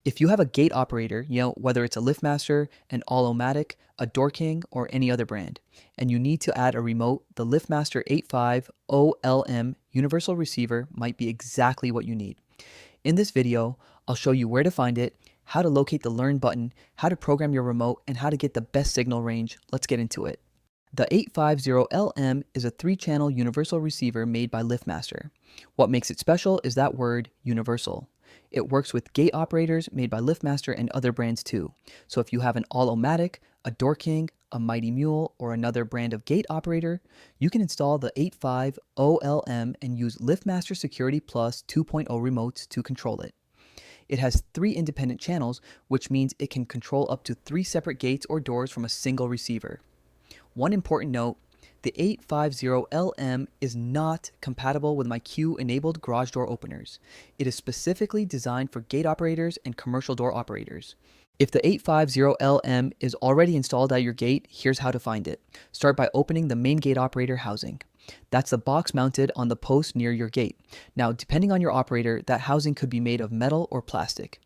If you have a gate operator, whether it's a LiftMaster, an All-O-Matic, a DoorKing, or any other brand, and you need to add a remote, the LiftMaster 850LM universal receiver might be exactly what you need. In this video, I'll show you where to find it, how to locate the Learn button, how to program your remote, and how to get the best signal range. Let's get into it. The 850LM is a 3-channel universal receiver made by LiftMaster. What makes it special is that word, universal. It works with gate operators made by LiftMaster and other brands too. So if you have an All-O-Matic, a DoorKing, a Mighty Mule, or another brand of gate operator, you can install the 850LM and use LiftMaster Security Plus 2.0 remotes to control it. It has 3 independent channels, which means it can control up to 3 separate gates or doors from a single receiver. One important note, the 850LM is not compatible with my Q-enabled garage door openers. It is specifically designed for gate operators and commercial door operators. If the 850LM is already installed at your gate, here's how to find it. Start by opening the main gate operator housing. That's the box mounted on the post near your gate. Now, depending on your operator, that housing could be made of metal or plastic.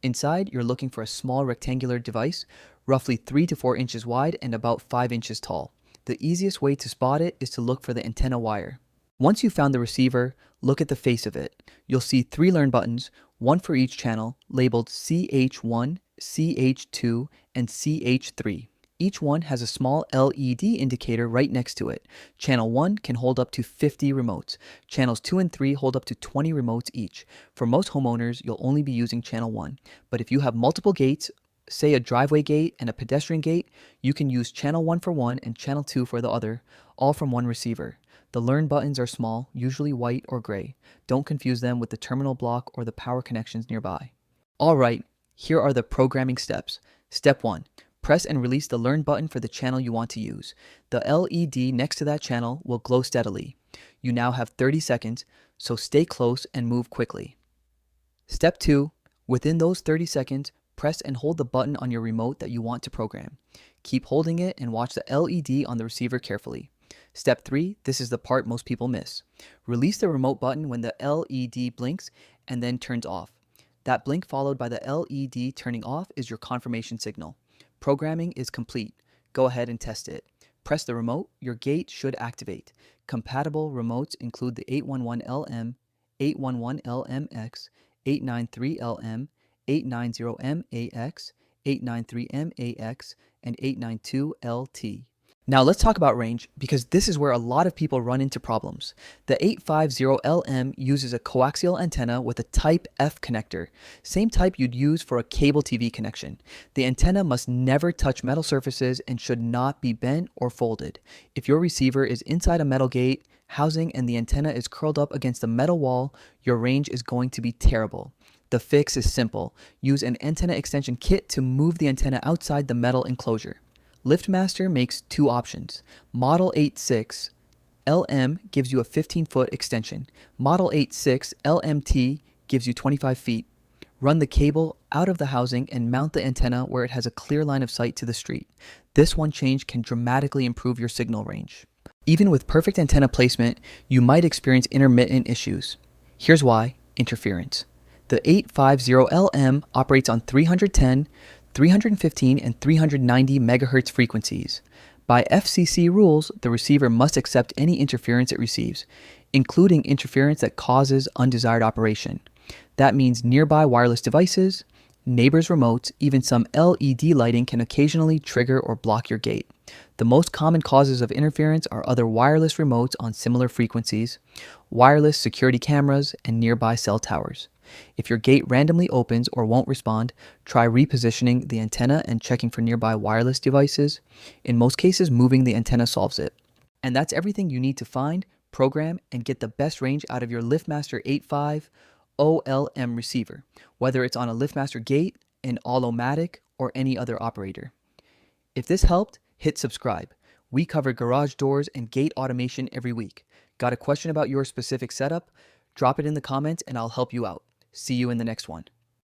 Inside, you're looking for a small rectangular device, roughly 3 to 4 inches wide and about 5 inches tall. The easiest way to spot it is to look for the antenna wire. Once you've found the receiver, look at the face of it. You'll see 3 Learn buttons, one for each channel, labeled CH1, CH2, and CH3. Each one has a small LED indicator right next to it. Channel 1 can hold up to 50 remotes. Channels 2 and 3 hold up to 20 remotes each. For most homeowners, you'll only be using channel 1. But if you have multiple gates, say a driveway gate and a pedestrian gate, you can use channel 1 for one and channel 2 for the other, all from one receiver. The Learn buttons are small, usually white or gray. Don't confuse them with the terminal block or the power connections nearby. Alright, here are the programming steps. Step 1. Press and release the Learn button for the channel you want to use. The LED next to that channel will glow steadily. You now have 30 seconds, so stay close and move quickly. Step 2. Within those 30 seconds, press and hold the button on your remote that you want to program. Keep holding it and watch the LED on the receiver carefully. Step 3, this is the part most people miss. Release the remote button when the LED blinks and then turns off. That blink followed by the LED turning off is your confirmation signal. Programming is complete. Go ahead and test it. Press the remote, your gate should activate. Compatible remotes include the 811LM, 811LMX, 893LM, 890MAX, 893MAX, and 892LT. Now let's talk about range, because this is where a lot of people run into problems. The 850LM uses a coaxial antenna with a Type F connector, same type you'd use for a cable TV connection. The antenna must never touch metal surfaces and should not be bent or folded. If your receiver is inside a metal gate housing and the antenna is curled up against a metal wall, your range is going to be terrible. The fix is simple. Use an antenna extension kit to move the antenna outside the metal enclosure. LiftMaster makes 2 options. Model 86 LM gives you a 15-foot extension. Model 86 LMT gives you 25 feet. Run the cable out of the housing and mount the antenna where it has a clear line of sight to the street. This one change can dramatically improve your signal range. Even with perfect antenna placement, you might experience intermittent issues. Here's why: interference. The 850LM operates on 310, 315, and 390 MHz frequencies. By FCC rules, the receiver must accept any interference it receives, including interference that causes undesired operation. That means nearby wireless devices, neighbors' remotes, even some LED lighting can occasionally trigger or block your gate. The most common causes of interference are other wireless remotes on similar frequencies, wireless security cameras, and nearby cell towers. If your gate randomly opens or won't respond, try repositioning the antenna and checking for nearby wireless devices. In most cases, moving the antenna solves it. And that's everything you need to find, program, and get the best range out of your LiftMaster 850LM receiver, whether it's on a LiftMaster gate, an All-O-Matic, or any other operator. If this helped, hit subscribe. We cover garage doors and gate automation every week. Got a question about your specific setup? Drop it in the comments and I'll help you out. See you in the next one.